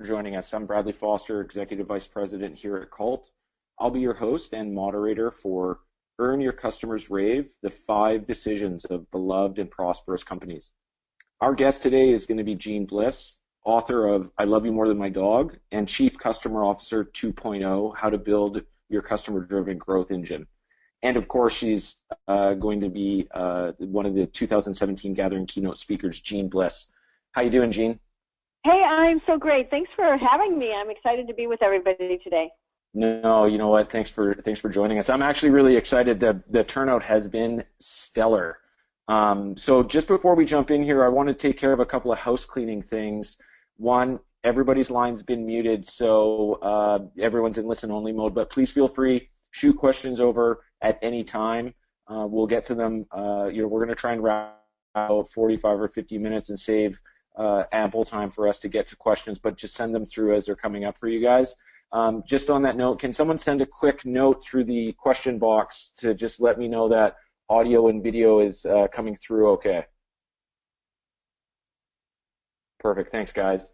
joining us. I'm Bradley Foster, Executive Vice President here at Cult. I'll be your host and moderator for Earn Your Customers Rave, the 5 decisions of beloved and prosperous companies. Our guest today is going to be Jeanne Bliss, author of I Love You More Than My Dog and Chief Customer Officer 2.0, How to Build Your Customer-Driven Growth Engine. And of course, she's going to be one of the 2017 Gathering keynote speakers, Jeanne Bliss. How you doing, Jeanne? Hey, I'm so great. Thanks for having me. I'm excited to be with everybody today. No, you know what? Thanks for joining us. I'm actually really excited. The turnout has been stellar. So just before we jump in here, I want to take care of a couple of house cleaning things. One, everybody's line's been muted, so everyone's in listen-only mode. But please feel free, shoot questions over at any time. We'll get to them. We're going to try and wrap out 45 or 50 minutes and save ample time for us to get to questions, but just send them through as they're coming up for you guys. Just on that note, can someone send a quick note through the question box to just let me know that audio and video is coming through okay? Perfect. Thanks, guys.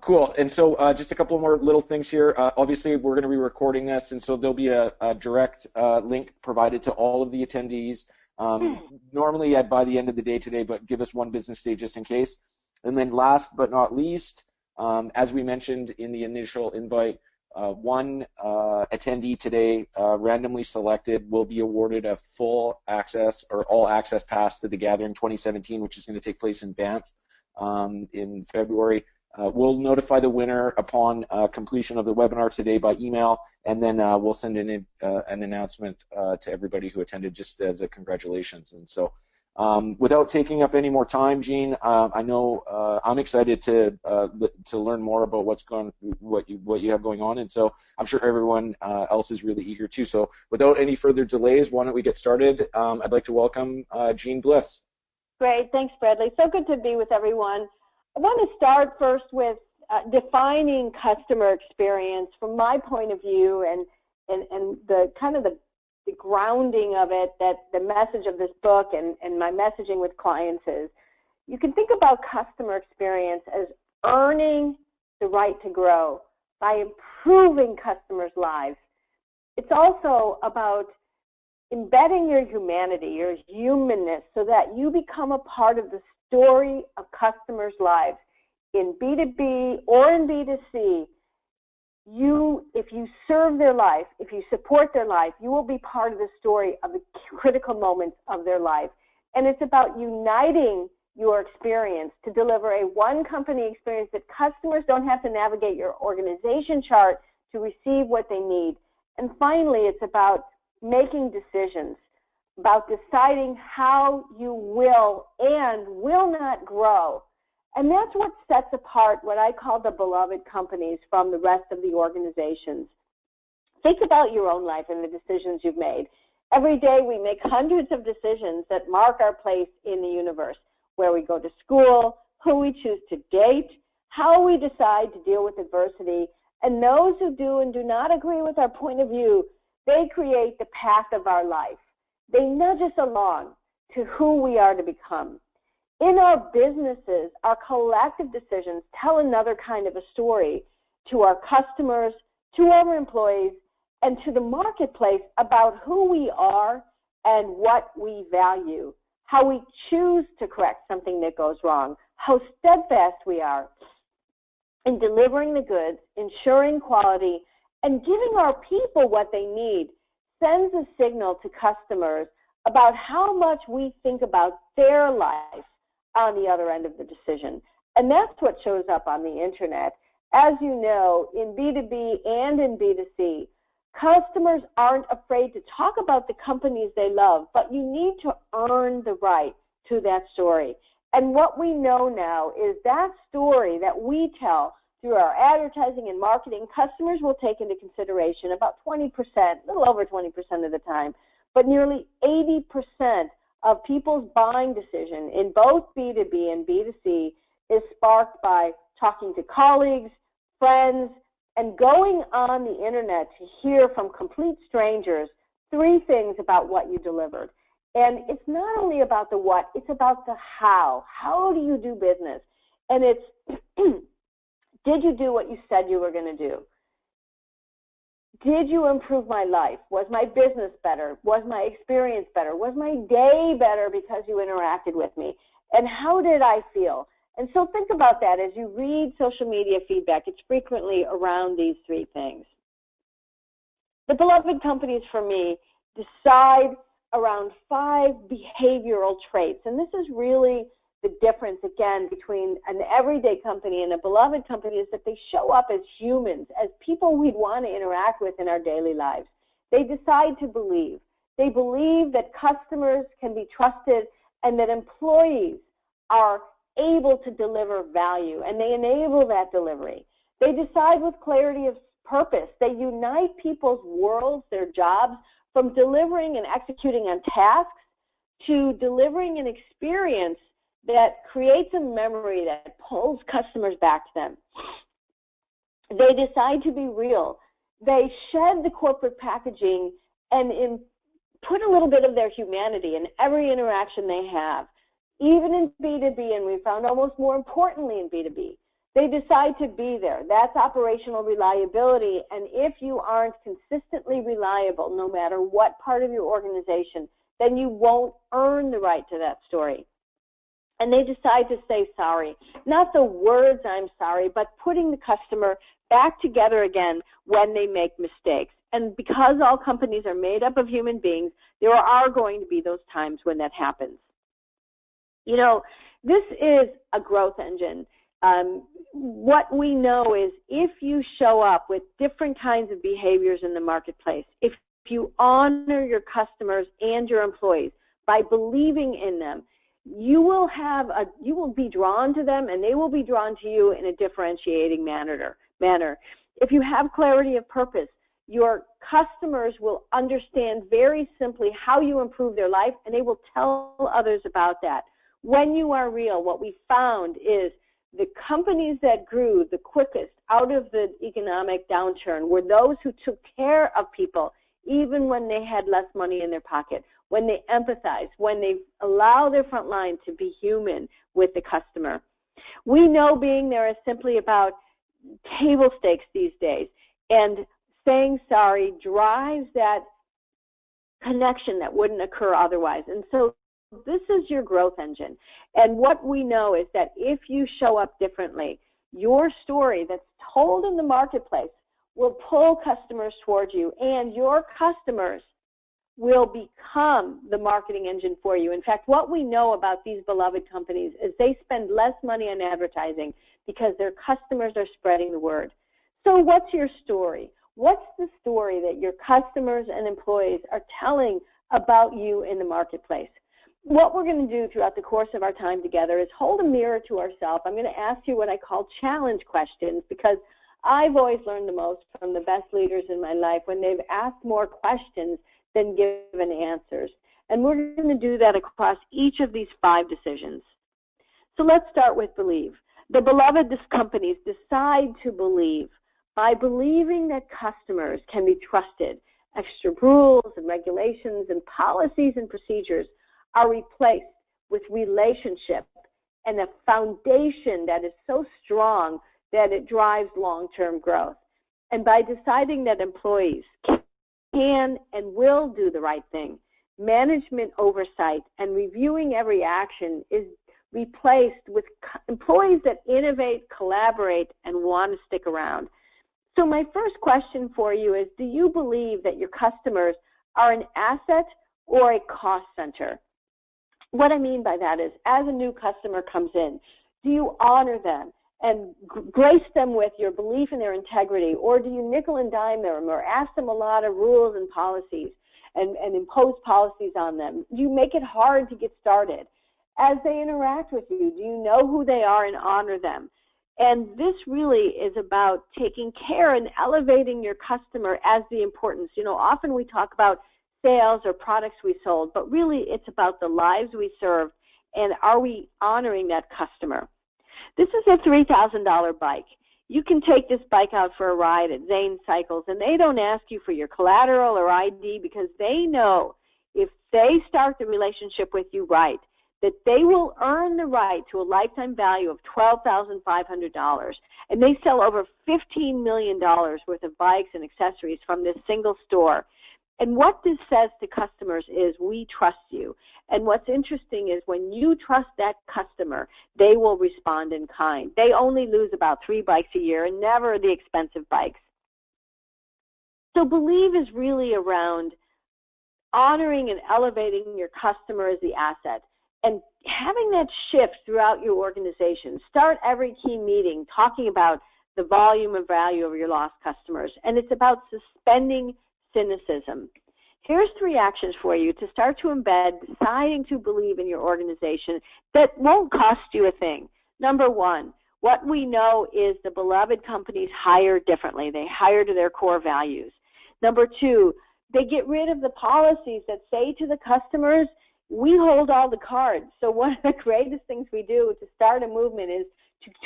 Cool. And so just a couple more little things here. Obviously, we're going to be recording this, and so there'll be a direct link provided to all of the attendees. Normally by the end of the day today, but give us one business day just in case. And then last but not least, as we mentioned in the initial invite, one attendee today, randomly selected, will be awarded a full access or all access pass to the Gathering 2017, which is going to take place in Banff in February. We'll notify the winner upon completion of the webinar today by email, and then we'll send an announcement to everybody who attended just as a congratulations. And so without taking up any more time, Jeanne, I know I'm excited to learn more about what you have going on, and so I'm sure everyone else is really eager too. So without any further delays, why don't we get started? I'd like to welcome Jeanne Bliss. Great, thanks, Bradley. So good to be with everyone. I want to start first with defining customer experience from my point of view, and the kind of the grounding of it, that the message of this book and my messaging with clients is, you can think about customer experience as earning the right to grow by improving customers' lives. It's also about embedding your humanity, your humanness, so that you become a part of the story of customers' lives. In B2B or in B2C, if you serve their life, if you support their life, you will be part of the story of the critical moments of their life. And it's about uniting your experience to deliver a one-company experience that customers don't have to navigate your organization chart to receive what they need. And finally, it's about making decisions, about deciding how you will and will not grow. And that's what sets apart what I call the beloved companies from the rest of the organizations. Think about your own life and the decisions you've made. Every day we make hundreds of decisions that mark our place in the universe, where we go to school, who we choose to date, how we decide to deal with adversity, and those who do and do not agree with our point of view, they create the path of our life. They nudge us along to who we are to become. In our businesses, our collective decisions tell another kind of a story to our customers, to our employees, and to the marketplace about who we are and what we value, how we choose to correct something that goes wrong, how steadfast we are in delivering the goods, ensuring quality, and giving our people what they need sends a signal to customers about how much we think about their life on the other end of the decision. And that's what shows up on the internet. As you know, in B2B and in B2C, customers aren't afraid to talk about the companies they love, but you need to earn the right to that story. And what we know now is that story that we tell through our advertising and marketing, customers will take into consideration about 20%, a little over 20% of the time, but nearly 80% of people's buying decision in both B2B and B2C is sparked by talking to colleagues, friends, and going on the internet to hear from complete strangers 3 things about what you delivered. And it's not only about the what, it's about the how. How do you do business? And it's Did you do what you said you were going to do? Did you improve my life? Was my business better? Was my experience better? Was my day better because you interacted with me? And how did I feel? And so think about that as you read social media feedback. It's frequently around these three things. The beloved companies for me decide around 5 behavioral traits. And this is really the difference, again, between an everyday company and a beloved company, is that they show up as humans, as people we'd want to interact with in our daily lives. They decide to believe. They believe that customers can be trusted and that employees are able to deliver value, and they enable that delivery. They decide with clarity of purpose. They unite people's worlds, their jobs, from delivering and executing on tasks to delivering an experience that creates a memory that pulls customers back to them. They decide to be real. They shed the corporate packaging and put a little bit of their humanity in every interaction they have, even in B2B, and we found almost more importantly in B2B. They decide to be there. That's operational reliability, and if you aren't consistently reliable, no matter what part of your organization, then you won't earn the right to that story. And they decide to say sorry. Not the words "I'm sorry," but putting the customer back together again when they make mistakes. And because all companies are made up of human beings, there are going to be those times when that happens. You know, this is a growth engine. What we know is if you show up with different kinds of behaviors in the marketplace, if you honor your customers and your employees by believing in them, you will be drawn to them, and they will be drawn to you in a differentiating manner. If you have clarity of purpose, your customers will understand very simply how you improve their life, and they will tell others about that. When you are real, what we found is the companies that grew the quickest out of the economic downturn were those who took care of people even when they had less money in their pocket, when they empathize, when they allow their front line to be human with the customer. We know being there is simply about table stakes these days, and saying sorry drives that connection that wouldn't occur otherwise. And so this is your growth engine. And what we know is that if you show up differently, your story that's told in the marketplace will pull customers towards you, and your customers will become the marketing engine for you. In fact, what we know about these beloved companies is they spend less money on advertising because their customers are spreading the word. So what's your story? What's the story that your customers and employees are telling about you in the marketplace? What we're going to do throughout the course of our time together is hold a mirror to ourselves. I'm going to ask you what I call challenge questions, because I've always learned the most from the best leaders in my life when they've asked more questions than given answers. And we're going to do that across each of these 5 decisions. So let's start with believe. The beloved companies decide to believe by believing that customers can be trusted. Extra rules and regulations and policies and procedures are replaced with relationship and a foundation that is so strong that it drives long-term growth. And by deciding that employees can and will do the right thing, management oversight and reviewing every action is replaced with employees that innovate, collaborate, and want to stick around. So my first question for you is, do you believe that your customers are an asset or a cost center? What I mean by that is, as a new customer comes in, do you honor them and grace them with your belief in their integrity, or do you nickel and dime them or ask them a lot of rules and policies and impose policies on them? Do you make it hard to get started? As they interact with you, do you know who they are and honor them? And this really is about taking care and elevating your customer as the importance. You know, often we talk about sales or products we sold, but really it's about the lives we serve, and are we honoring that customer? This is a $3,000 bike. You can take this bike out for a ride at Zane Cycles, and they don't ask you for your collateral or ID because they know if they start the relationship with you right, that they will earn the right to a lifetime value of $12,500. And they sell over $15 million worth of bikes and accessories from this single store. And what this says to customers is, we trust you. And what's interesting is when you trust that customer, they will respond in kind. They only lose about 3 bikes a year, and never the expensive bikes. So Believe is really around honoring and elevating your customer as the asset, and having that shift throughout your organization. Start every key meeting talking about the volume and value of your lost customers. And it's about suspending cynicism. Here's 3 actions for you to start to embed deciding to believe in your organization that won't cost you a thing. Number 1, what we know is the beloved companies hire differently. They hire to their core values. Number 2, they get rid of the policies that say to the customers, we hold all the cards. So one of the greatest things we do to start a movement is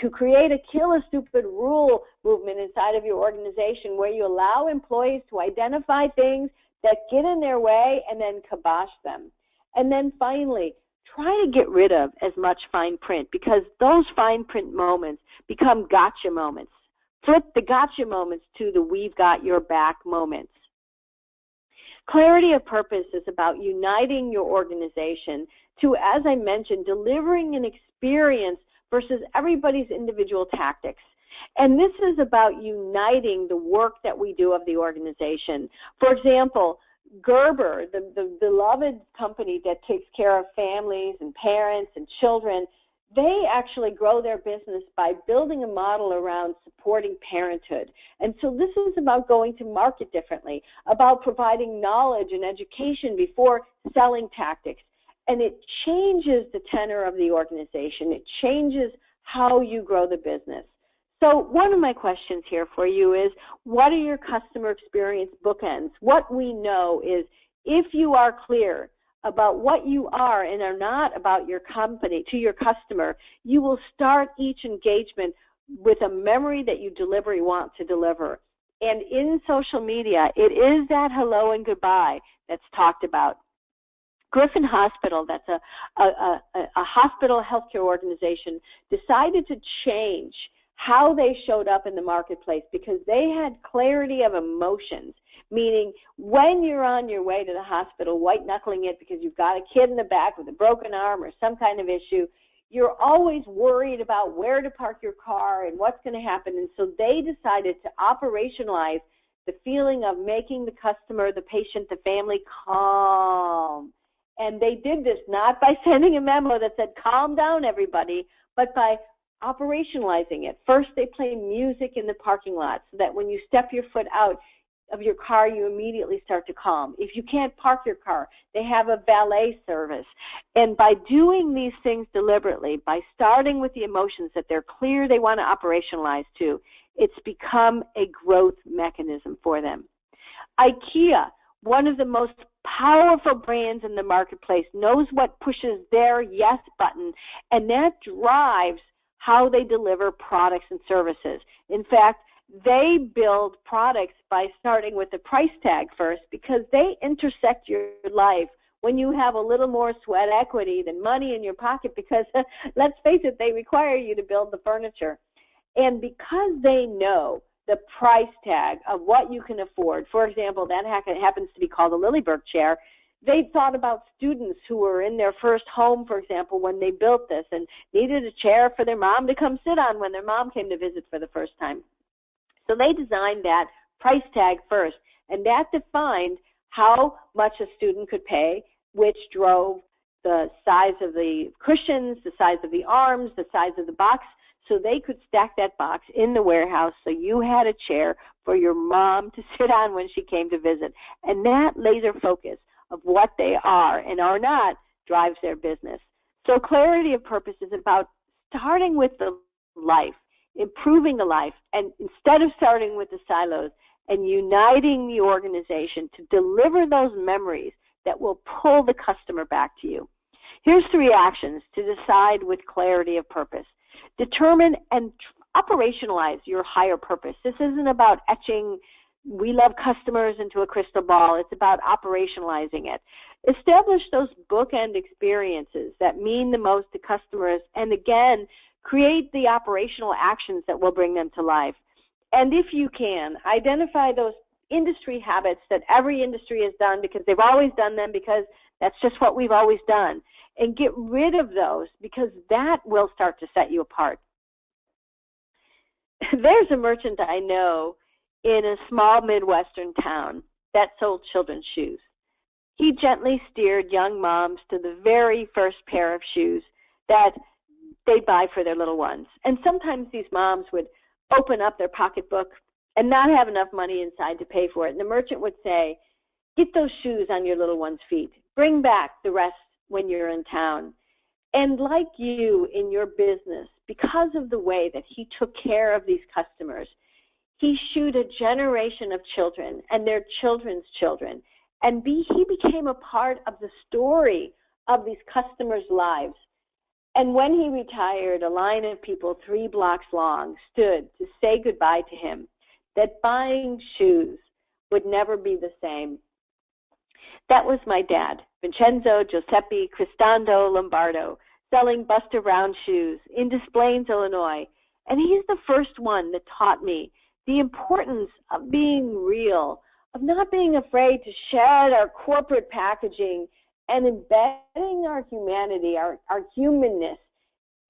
to create a kill a stupid rule movement inside of your organization, where you allow employees to identify things that get in their way and then kibosh them. And then finally, try to get rid of as much fine print, because those fine print moments become gotcha moments. Flip the gotcha moments to the we've got your back moments. Clarity of purpose is about uniting your organization to, as I mentioned, delivering an experience versus everybody's individual tactics. And this is about uniting the work that we do of the organization. For example, Gerber, the beloved company that takes care of families and parents and children, they actually grow their business by building a model around supporting parenthood. And so this is about going to market differently, about providing knowledge and education before selling tactics. And it changes the tenor of the organization. It changes how you grow the business. So one of my questions here for you is, what are your customer experience bookends? What we know is, if you are clear about what you are and are not about your company to your customer, you will start each engagement with a memory that you want to deliver. And in social media, it is that hello and goodbye that's talked about. Griffin Hospital, that's a hospital healthcare organization, decided to change how they showed up in the marketplace because they had clarity of emotions, meaning when you're on your way to the hospital white-knuckling it because you've got a kid in the back with a broken arm or some kind of issue, you're always worried about where to park your car and what's going to happen. And so they decided to operationalize the feeling of making the customer, the patient, the family calm. And they did this not by sending a memo that said, calm down, everybody, but by operationalizing it. First, they play music in the parking lot so that when you step your foot out of your car, you immediately start to calm. If you can't park your car, they have a valet service. And by doing these things deliberately, by starting with the emotions that they're clear they want to operationalize to, it's become a growth mechanism for them. IKEA, one of the most powerful brands in the marketplace, knows what pushes their yes button, and that drives how they deliver products and services. In fact, they build products by starting with the price tag first, because they intersect your life when you have a little more sweat equity than money in your pocket, because let's face it, they require you to build the furniture. And because they know the price tag of what you can afford, for example, that happens to be called a Lilleberg chair, they thought about students who were in their first home, for example, when they built this and needed a chair for their mom to come sit on when their mom came to visit for the first time. So they designed that price tag first, and that defined how much a student could pay, which drove the size of the cushions, the size of the arms, the size of the box, so they could stack that box in the warehouse so you had a chair for your mom to sit on when she came to visit. And that laser focus of what they are and are not drives their business. So clarity of purpose is about starting with the life, improving the life, and instead of starting with the silos, and uniting the organization to deliver those memories that will pull the customer back to you. Here's 3 actions to decide with clarity of purpose. Determine and operationalize your higher purpose. This isn't about etching we love customers into a crystal ball. It's about operationalizing it. Establish those bookend experiences that mean the most to customers, and again, create the operational actions that will bring them to life. And if you can, identify those industry habits that every industry has done because they've always done them, because that's just what we've always done, and get rid of those, because that will start to set you apart. There's a merchant I know in a small Midwestern town that sold children's shoes. He gently steered young moms to the very first pair of shoes that they'd buy for their little ones. And sometimes these moms would open up their pocketbook and not have enough money inside to pay for it. And the merchant would say, get those shoes on your little one's feet. Bring back the rest when you're in town. And like you in your business, because of the way that he took care of these customers, he shoed a generation of children and their children's children. And he became a part of the story of these customers' lives. And when he retired, a line of people 3 blocks long stood to say goodbye to him, that buying shoes would never be the same. That was my dad, Vincenzo Giuseppe Cristando Lombardo, selling Buster Brown shoes in Des Plaines, Illinois. And he's the first one that taught me the importance of being real, of not being afraid to shed our corporate packaging and embedding our humanity, our humanness,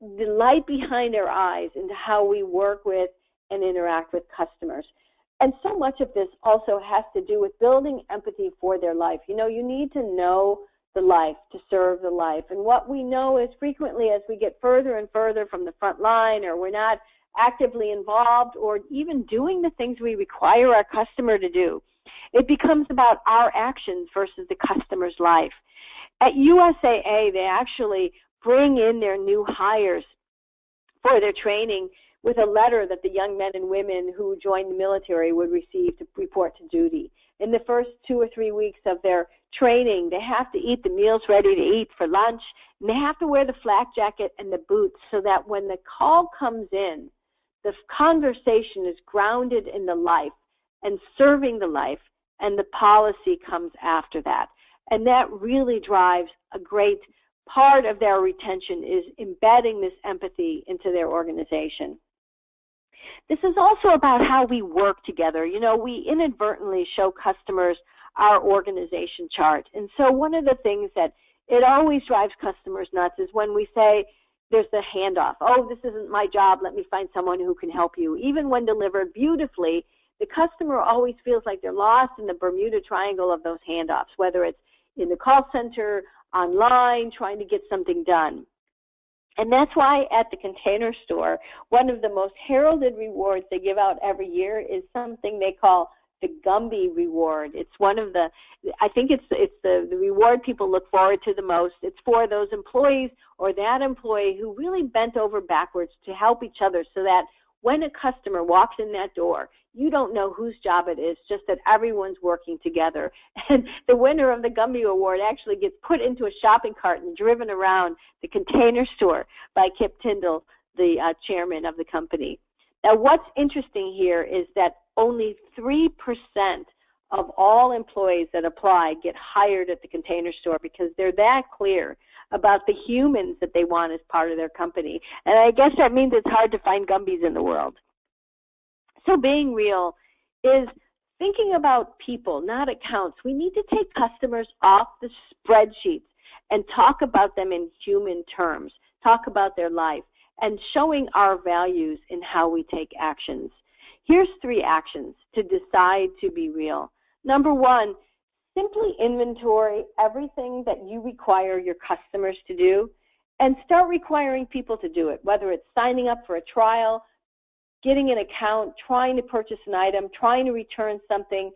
the light behind our eyes into how we work with and interact with customers. And so much of this also has to do with building empathy for their life. You know, you need to know the life to serve the life. And what we know is frequently as we get further and further from the front line, or we're not actively involved or even doing the things we require our customer to do, it becomes about our actions versus the customer's life. At USAA, they actually bring in their new hires for their training with a letter that the young men and women who join the military would receive to report to duty. In the first 2 or 3 weeks of their training, they have to eat the meals ready to eat for lunch, and they have to wear the flak jacket and the boots so that when the call comes in, the conversation is grounded in the life and serving the life, and the policy comes after that. And that really drives a great part of their retention, is embedding this empathy into their organization. This is also about how we work together. You know, we inadvertently show customers our organization chart. And so one of the things that it always drives customers nuts is when we say there's the handoff. Oh, this isn't my job. Let me find someone who can help you. Even when delivered beautifully, the customer always feels like they're lost in the Bermuda Triangle of those handoffs, whether it's in the call center, online, trying to get something done. And that's why at the Container Store, one of the most heralded rewards they give out every year is something they call the Gumby Reward. It's one of the, I think it's the reward people look forward to the most. It's for those employees or that employee who really bent over backwards to help each other, so that when a customer walks in that door, you don't know whose job it is, just that everyone's working together. And the winner of the Gumby Award actually gets put into a shopping cart and driven around the Container Store by Kip Tyndall, the chairman of the company. Now, what's interesting here is that only 3% of all employees that apply get hired at the Container Store, because they're that clear about the humans that they want as part of their company. And I guess that means it's hard to find Gumbies in the world. So being real is thinking about people, not accounts. We need to take customers off the spreadsheets and talk about them in human terms, talk about their life, and showing our values in how we take actions. Here's 3 actions to decide to be real. Number 1, simply inventory everything that you require your customers to do and start requiring people to do it, whether it's signing up for a trial, getting an account, trying to purchase an item, trying to return something.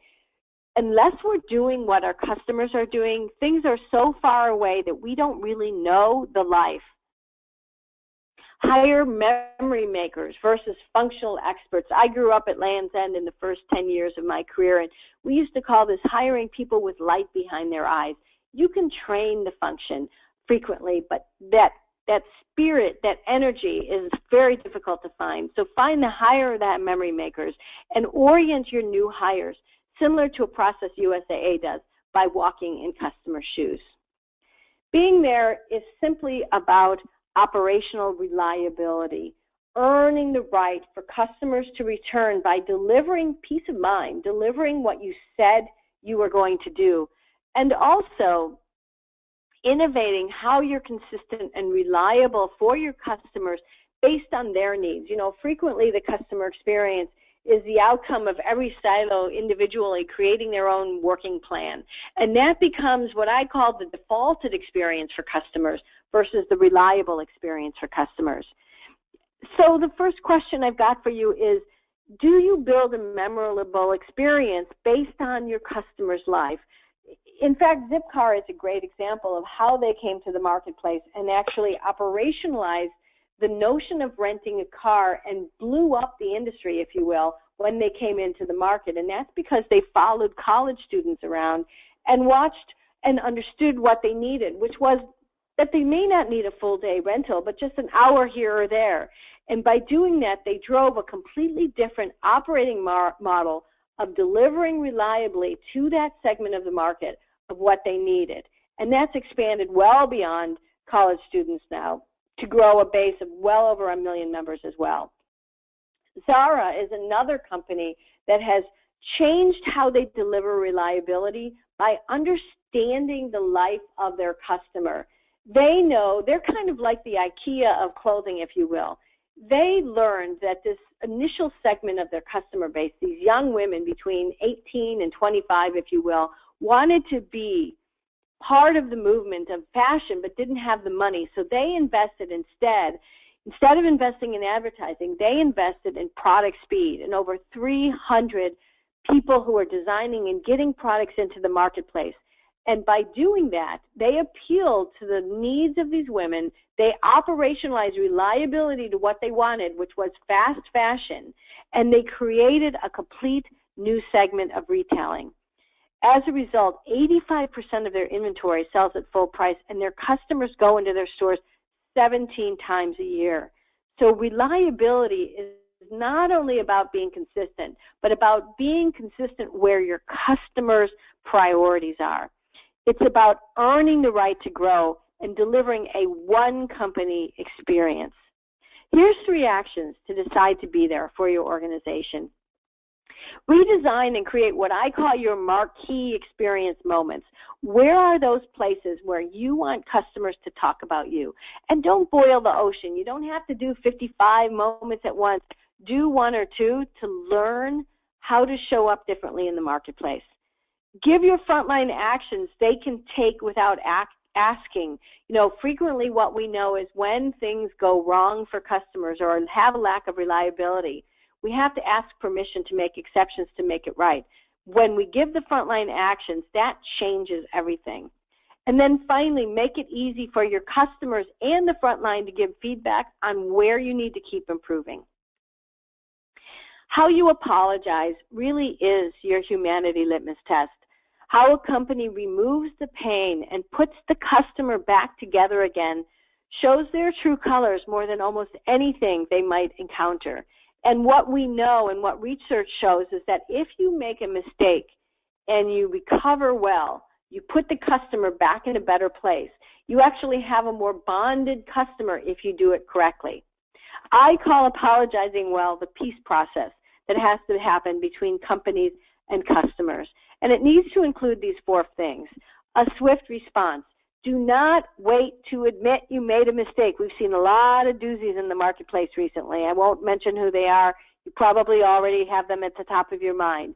Unless we're doing what our customers are doing, things are so far away that we don't really know the life. Hire memory makers versus functional experts. I grew up at Land's End in the first 10 years of my career, and we used to call this hiring people with light behind their eyes. You can train the function frequently, but that that spirit, that energy is very difficult to find. So find the hire that memory makers and orient your new hires similar to a process USAA does by walking in customer shoes. Being there is simply about operational reliability, earning the right for customers to return by delivering peace of mind, delivering what you said you were going to do, and also innovating how you're consistent and reliable for your customers based on their needs. You know, frequently the customer experience is the outcome of every silo individually creating their own working plan. And that becomes what I call the defaulted experience for customers versus the reliable experience for customers. So the first question I've got for you is, do you build a memorable experience based on your customer's life? In fact, Zipcar is a great example of how they came to the marketplace and actually operationalized the notion of renting a car and blew up the industry, if you will, when they came into the market. And that's because they followed college students around and watched and understood what they needed, which was that they may not need a full-day rental, but just an hour here or there. And by doing that, they drove a completely different operating model of delivering reliably to that segment of the market of what they needed. And that's expanded well beyond college students now to grow a base of well over 1 million members as well. Zara is another company that has changed how they deliver reliability by understanding the life of their customer. They know, they're kind of like the IKEA of clothing, if you will. They learned that this initial segment of their customer base, these young women between 18 and 25, if you will, wanted to be part of the movement of fashion but didn't have the money. So they invested instead of investing in advertising, they invested in product speed, and over 300 people who are designing and getting products into the marketplace. And by doing that, they appealed to the needs of these women. They operationalized reliability to what they wanted, which was fast fashion, and they created a complete new segment of retailing. As a result, 85% of their inventory sells at full price, and their customers go into their stores 17 times a year. So reliability is not only about being consistent, but about being consistent where your customers' priorities are. It's about earning the right to grow and delivering a one-company experience. Here's 3 actions to decide to be there for your organization. Redesign and create what I call your marquee experience moments. Where are those places where you want customers to talk about you? And don't boil the ocean. You don't have to do 55 moments at once. Do 1 or 2 to learn how to show up differently in the marketplace. Give your frontline actions they can take without asking. You know, frequently what we know is when things go wrong for customers or have a lack of reliability, we have to ask permission to make exceptions to make it right. When we give the frontline actions, that changes everything. And then finally, make it easy for your customers and the frontline to give feedback on where you need to keep improving. How you apologize really is your humanity litmus test. How a company removes the pain and puts the customer back together again shows their true colors more than almost anything they might encounter. And what we know and what research shows is that if you make a mistake and you recover well, you put the customer back in a better place. You actually have a more bonded customer if you do it correctly. I call apologizing well the peace process that has to happen between companies and customers. And it needs to include these 4 things. A swift response. Do not wait to admit you made a mistake. We've seen a lot of doozies in the marketplace recently. I won't mention who they are. You probably already have them at the top of your mind.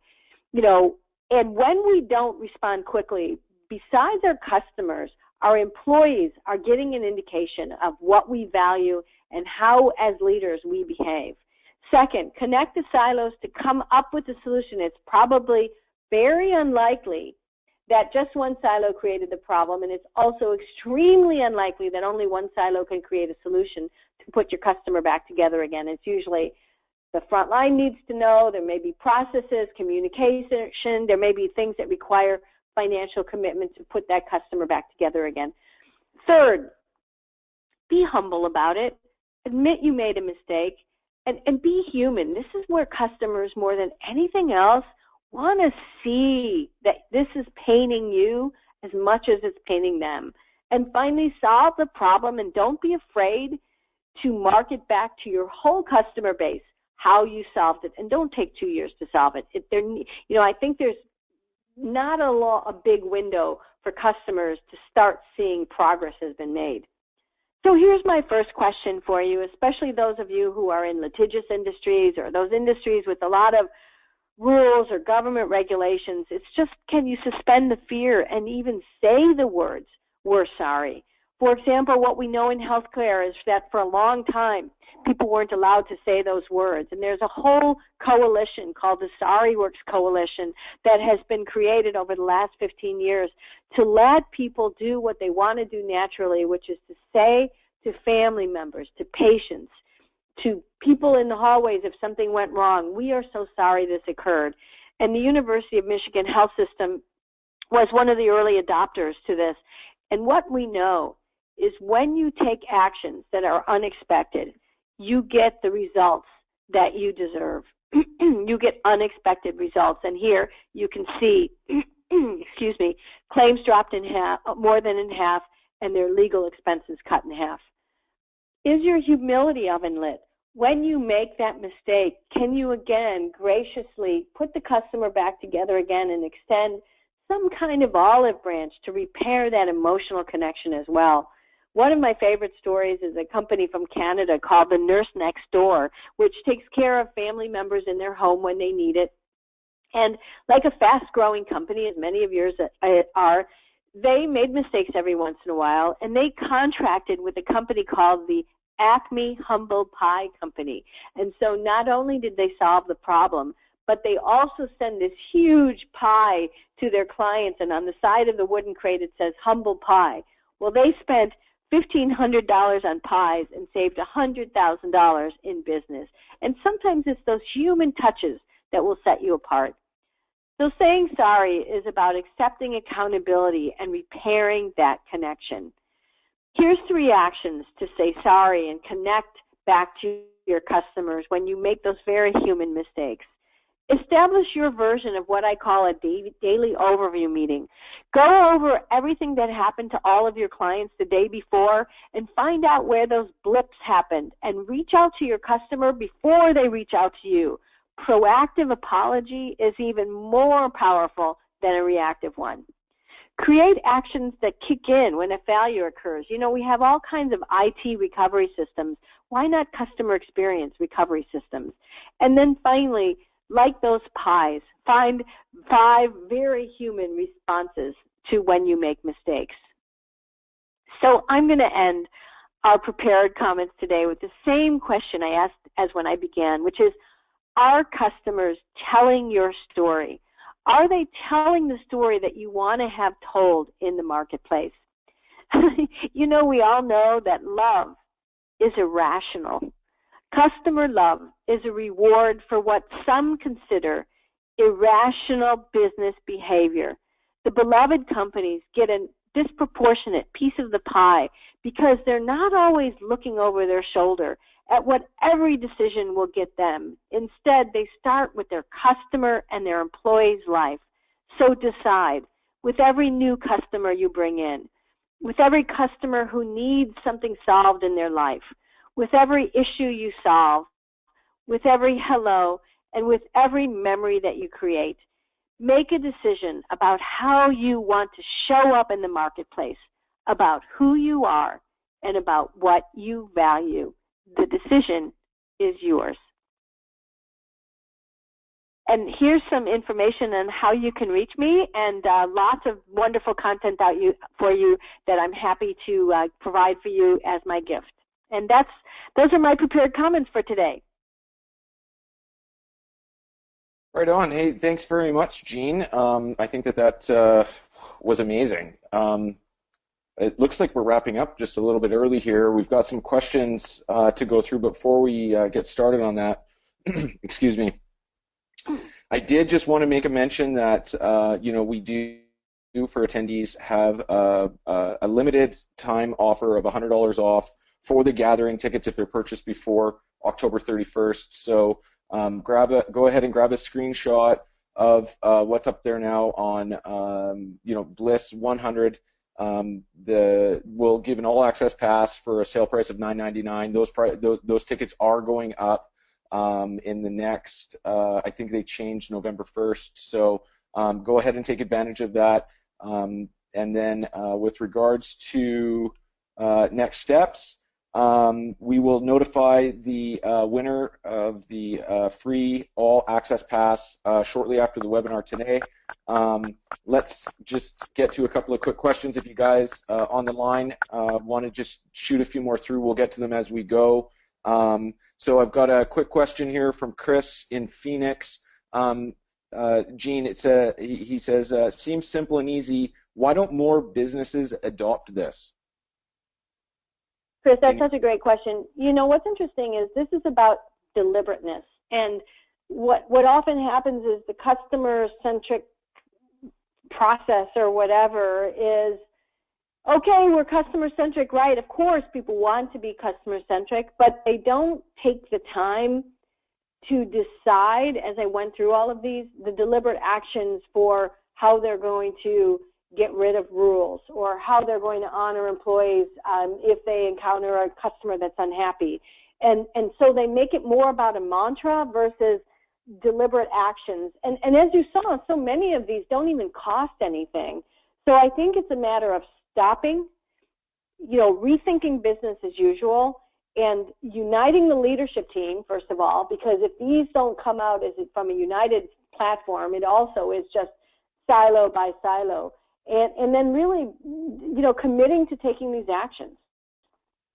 You know, and when we don't respond quickly, besides our customers, our employees are getting an indication of what we value and how, as leaders, we behave. Second, connect the silos to come up with a solution. It's probably very unlikely that just one silo created the problem, and it's also extremely unlikely that only one silo can create a solution to put your customer back together again. It's usually the front line needs to know, there may be processes, communication, there may be things that require financial commitment to put that customer back together again. Third, be humble about it, admit you made a mistake, and be human. This is where customers, more than anything else, want to see that this is paining you as much as it's paining them. And finally, solve the problem, and don't be afraid to market back to your whole customer base how you solved it. And don't take 2 years to solve it. I think there's not a big window for customers to start seeing progress has been made. So here's my first question for you, especially those of you who are in litigious industries or those industries with a lot of rules or government regulations. It's just, can you suspend the fear and even say the words, "We're sorry"? For example, what we know in healthcare is that for a long time, people weren't allowed to say those words. And there's a whole coalition called the Sorry Works Coalition that has been created over the last 15 years to let people do what they want to do naturally, which is to say to family members, to patients, to people in the hallways if something went wrong, "We are so sorry this occurred." And the University of Michigan Health System was one of the early adopters to this. And what we know is when you take actions that are unexpected, you get the results that you deserve. You get unexpected results. And here you can see, excuse me, claims dropped in half, more than in half, and their legal expenses cut in half. Is your humility oven lit? When you make that mistake, can you again graciously put the customer back together again and extend some kind of olive branch to repair that emotional connection as well? One of my favorite stories is a company from Canada called the Nurse Next Door, which takes care of family members in their home when they need it. And like a fast-growing company, as many of yours are, they made mistakes every once in a while, and they contracted with a company called the Acme Humble Pie Company. And so not only did they solve the problem, but they also send this huge pie to their clients, and on the side of the wooden crate it says Humble Pie. Well, they spent $1,500 on pies and saved $100,000 in business. And sometimes it's those human touches that will set you apart. So saying sorry is about accepting accountability and repairing that connection. Here's 3 actions to say sorry and connect back to your customers when you make those very human mistakes. Establish your version of what I call a daily overview meeting. Go over everything that happened to all of your clients the day before and find out where those blips happened and reach out to your customer before they reach out to you. Proactive apology is even more powerful than a reactive one. Create actions that kick in when a failure occurs. You know, we have all kinds of IT recovery systems. Why not customer experience recovery systems? And then finally, like those pies, find 5 very human responses to when you make mistakes. So I'm going to end our prepared comments today with the same question I asked as when I began, which is, are customers telling your story? Are they telling the story that you want to have told in the marketplace? You know, we all know that love is irrational. Customer love is a reward for what some consider irrational business behavior. The beloved companies get a disproportionate piece of the pie because they're not always looking over their shoulder at what every decision will get them. Instead, they start with their customer and their employee's life. So decide, with every new customer you bring in, with every customer who needs something solved in their life, with every issue you solve, with every hello, and with every memory that you create, make a decision about how you want to show up in the marketplace, about who you are, and about what you value. The decision is yours. And here's some information on how you can reach me, and lots of wonderful content for you that I'm happy to provide for you as my gift. And those are my prepared comments for today. Right on. Hey, thanks very much, Jeanne. I think that was amazing. It looks like we're wrapping up just a little bit early here. We've got some questions to go through, but before we get started on that, excuse me, I did just want to make a mention that we do for attendees have a limited time offer of $100 off for the gathering tickets if they're purchased before October 31st. So go ahead and grab a screenshot of what's up there now on Bliss 100. We'll give an all-access pass for a sale price of $9.99. Those tickets are going up in the next. I think they changed November 1st. So go ahead and take advantage of that. And then with regards to next steps, we will notify the winner of the free all-access pass shortly after the webinar today. Let's just get to a couple of quick questions. If you guys on the line want to just shoot a few more through, we'll get to them as we go. So I've got a quick question here from Chris in Phoenix. Jeanne, he says, seems simple and easy. Why don't more businesses adopt this? Chris, that's such a great question. You know, what's interesting is this is about deliberateness. And what often happens is the customer-centric process or whatever is, okay, we're customer-centric, right? Of course, people want to be customer-centric, but they don't take the time to decide, as I went through all of these, the deliberate actions for how they're going to get rid of rules or how they're going to honor employees if they encounter a customer that's unhappy. And so they make it more about a mantra versus deliberate actions. And as you saw, so many of these don't even cost anything. So I think it's a matter of stopping, rethinking business as usual and uniting the leadership team, first of all, because if these don't come out as from a united platform, it also is just silo by silo. And then really, committing to taking these actions.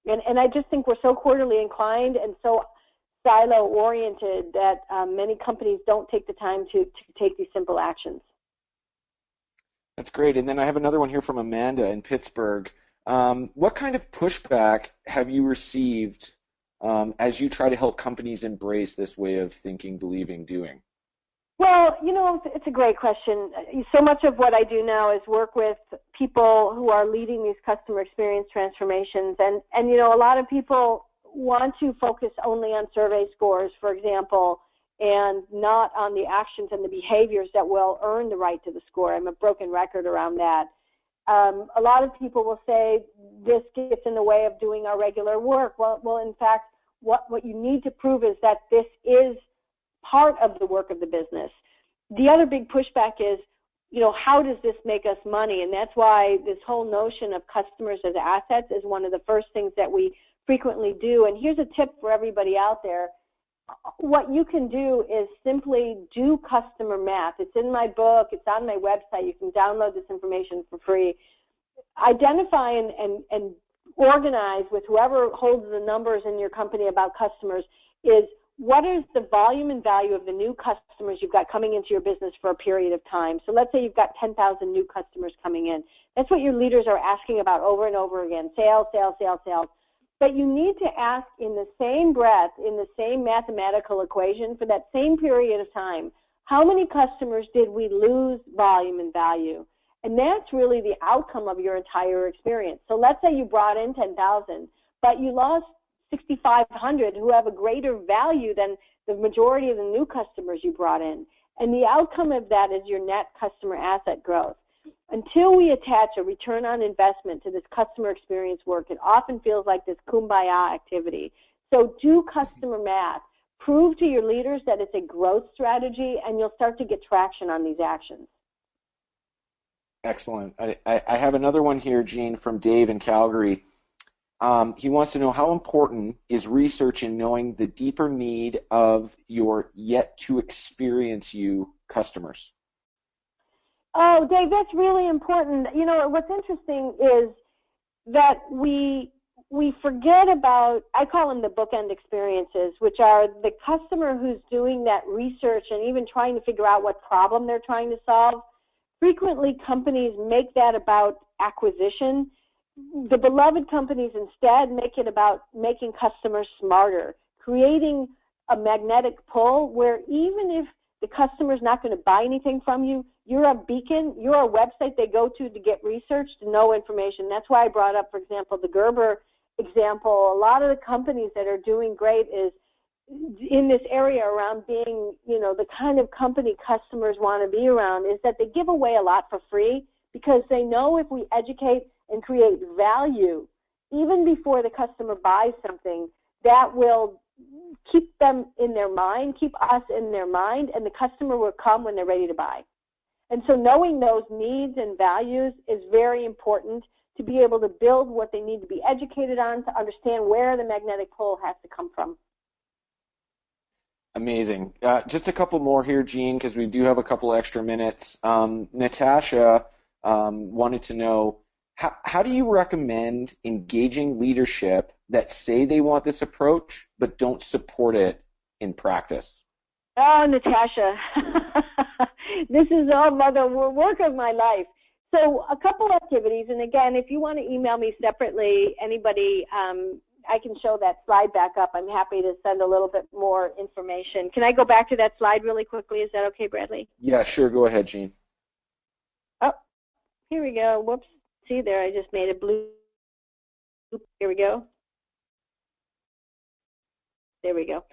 And I just think we're so quarterly inclined and so silo-oriented that many companies don't take the time to take these simple actions. That's great. And then I have another one here from Amanda in Pittsburgh. What kind of pushback have you received as you try to help companies embrace this way of thinking, believing, doing? Well, it's a great question. So much of what I do now is work with people who are leading these customer experience transformations. And a lot of people want to focus only on survey scores, for example, and not on the actions and the behaviors that will earn the right to the score. I'm a broken record around that. A lot of people will say this gets in the way of doing our regular work. Well, in fact, what you need to prove is that this is part of the work of the business. The other big pushback is, how does this make us money? And that's why this whole notion of customers as assets is one of the first things that we frequently do. And here's a tip for everybody out there. What you can do is simply do customer math. It's in my book. It's on my website. You can download this information for free. Identify and organize with whoever holds the numbers in your company about customers is what is the volume and value of the new customers you've got coming into your business for a period of time. So let's say you've got 10,000 new customers coming in. That's what your leaders are asking about over and over again, sales, sales, sales, sales. But you need to ask in the same breath, in the same mathematical equation for that same period of time, how many customers did we lose volume and value? And that's really the outcome of your entire experience. So let's say you brought in 10,000, but you lost 6,500 who have a greater value than the majority of the new customers you brought in. And the outcome of that is your net customer asset growth. Until we attach a return on investment to this customer experience work, it often feels like this kumbaya activity. So do customer math. Prove to your leaders that it's a growth strategy, and you'll start to get traction on these actions. Excellent. I have another one here, Jeanne, from Dave in Calgary. He wants to know how important is research in knowing the deeper need of your yet-to-experience-you customers? Oh, Dave, that's really important. What's interesting is that we forget about, I call them the bookend experiences, which are the customer who's doing that research and even trying to figure out what problem they're trying to solve. Frequently, companies make that about acquisition. The beloved companies instead make it about making customers smarter, creating a magnetic pull where even if the customer's not going to buy anything from you, you're a beacon, you're a website they go to get research, to know information. That's why I brought up, for example, the Gerber example. A lot of the companies that are doing great is in this area around being, the kind of company customers want to be around, is that they give away a lot for free because they know if we educate and create value, even before the customer buys something, that will keep them in their mind, keep us in their mind, and the customer will come when they're ready to buy. And so knowing those needs and values is very important to be able to build what they need to be educated on, to understand where the magnetic pull has to come from. Amazing. Just a couple more here, Jeanne, because we do have a couple extra minutes. Natasha wanted to know, how do you recommend engaging leadership that say they want this approach but don't support it in practice? Oh, Natasha, this is all the work of my life. So a couple activities, and again, if you want to email me separately, anybody, I can show that slide back up. I'm happy to send a little bit more information. Can I go back to that slide really quickly? Is that okay, Bradley? Yeah, sure. Go ahead, Jeanne. Oh, here we go. Whoops. See there, I just made a blue. Here we go. There we go.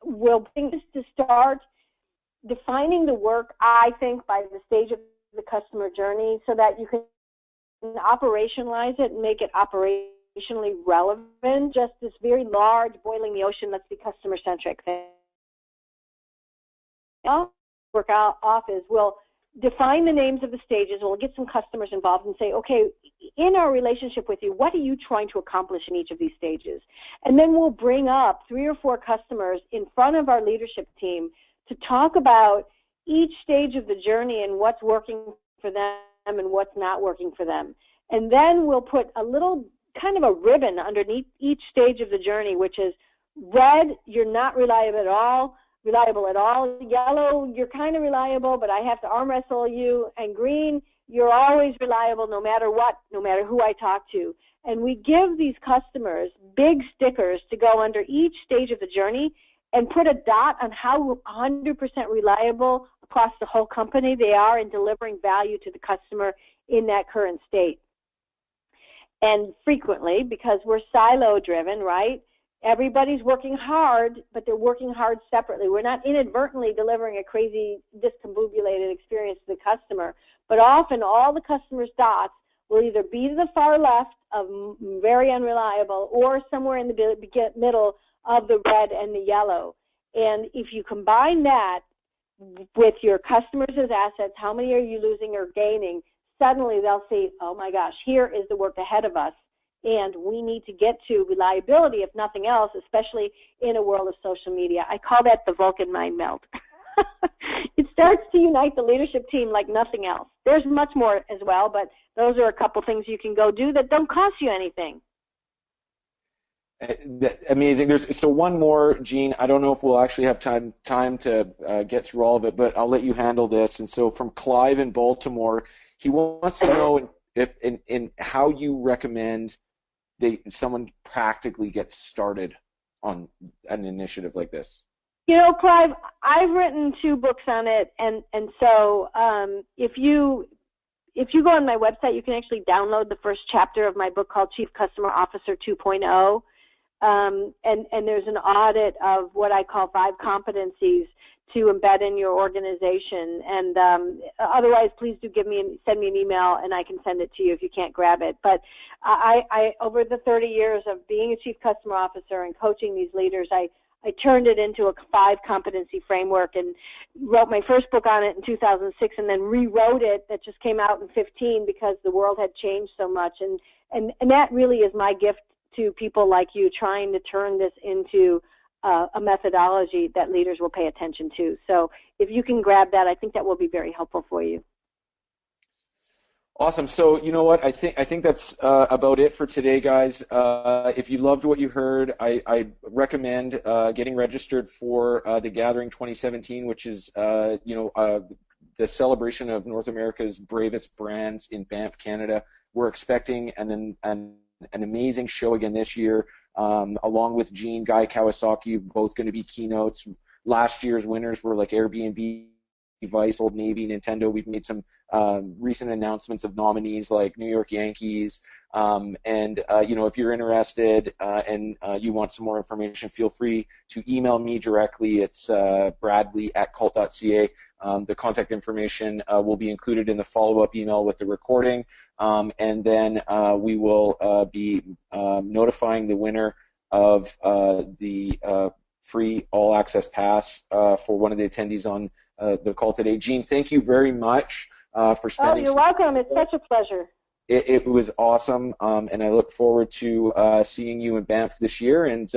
We'll bring this to start defining the work, I think, by the stage of the customer journey so that you can operationalize it and make it operationally relevant. Just this very large boiling the ocean, let's be customer-centric thing. Work off is we'll define the names of the stages, and we'll get some customers involved and say, okay, in our relationship with you, what are you trying to accomplish in each of these stages? And then we'll bring up 3 or 4 customers in front of our leadership team to talk about each stage of the journey and what's working for them and what's not working for them. And then we'll put a little kind of a ribbon underneath each stage of the journey, which is red, you're not reliable at all. Yellow, you're kind of reliable, but I have to arm wrestle you. And green, you're always reliable no matter what, no matter who I talk to. And we give these customers big stickers to go under each stage of the journey and put a dot on how 100% reliable across the whole company they are in delivering value to the customer in that current state. And frequently, because we're silo-driven, right? Everybody's working hard, but they're working hard separately. We're not inadvertently delivering a crazy, discombobulated experience to the customer, but often all the customer's dots will either be to the far left of very unreliable or somewhere in the middle of the red and the yellow. And if you combine that with your customers as assets, how many are you losing or gaining? Suddenly they'll see, oh my gosh, here is the work ahead of us. And we need to get to reliability, if nothing else, especially in a world of social media. I call that the Vulcan mind melt. It starts to unite the leadership team like nothing else. There's much more as well, but those are a couple things you can go do that don't cost you anything. Amazing. So one more, Jeanne. I don't know if we'll actually have time to get through all of it, but I'll let you handle this. And so from Clive in Baltimore, he wants to know in how you recommend someone practically gets started on an initiative like this. You know, Clive, I've written 2 books on it, and so if you go on my website, you can actually download the first chapter of my book called Chief Customer Officer 2.0, and there's an audit of what I call 5 competencies to embed in your organization. And otherwise, please do send me an email, and I can send it to you if you can't grab it. But I over the 30 years of being a chief customer officer and coaching these leaders, I turned it into a 5 competency framework and wrote my first book on it in 2006, and then rewrote it. That just came out in 2015 because the world had changed so much. And that really is my gift to people like you, trying to turn this into a methodology that leaders will pay attention to. So if you can grab that, I think that will be very helpful for you. Awesome. So you know what? I think that's about it for today, guys. If you loved what you heard, I recommend getting registered for the Gathering 2017, which is the celebration of North America's bravest brands in Banff, Canada. We're expecting an amazing show again this year. Along with Jeanne, Guy Kawasaki, both going to be keynotes. Last year's winners were like Airbnb, Vice, Old Navy, Nintendo. We've made some recent announcements of nominees like New York Yankees. If you're interested and you want some more information, feel free to email me directly. It's bradley@cult.ca. The contact information will be included in the follow-up email with the recording, and then we will be notifying the winner of the free all-access pass for one of the attendees on the call today. Jeanne, thank you very much for spending. Oh, you're welcome. It's such a pleasure. It was awesome, and I look forward to seeing you in Banff this year and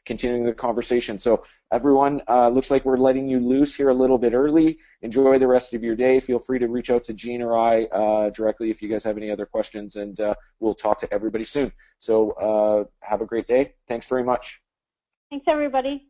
continuing the conversation. So everyone, looks like we're letting you loose here a little bit early. Enjoy the rest of your day. Feel free to reach out to Jeanne or I directly if you guys have any other questions, and we'll talk to everybody soon. So have a great day. Thanks very much. Thanks, everybody.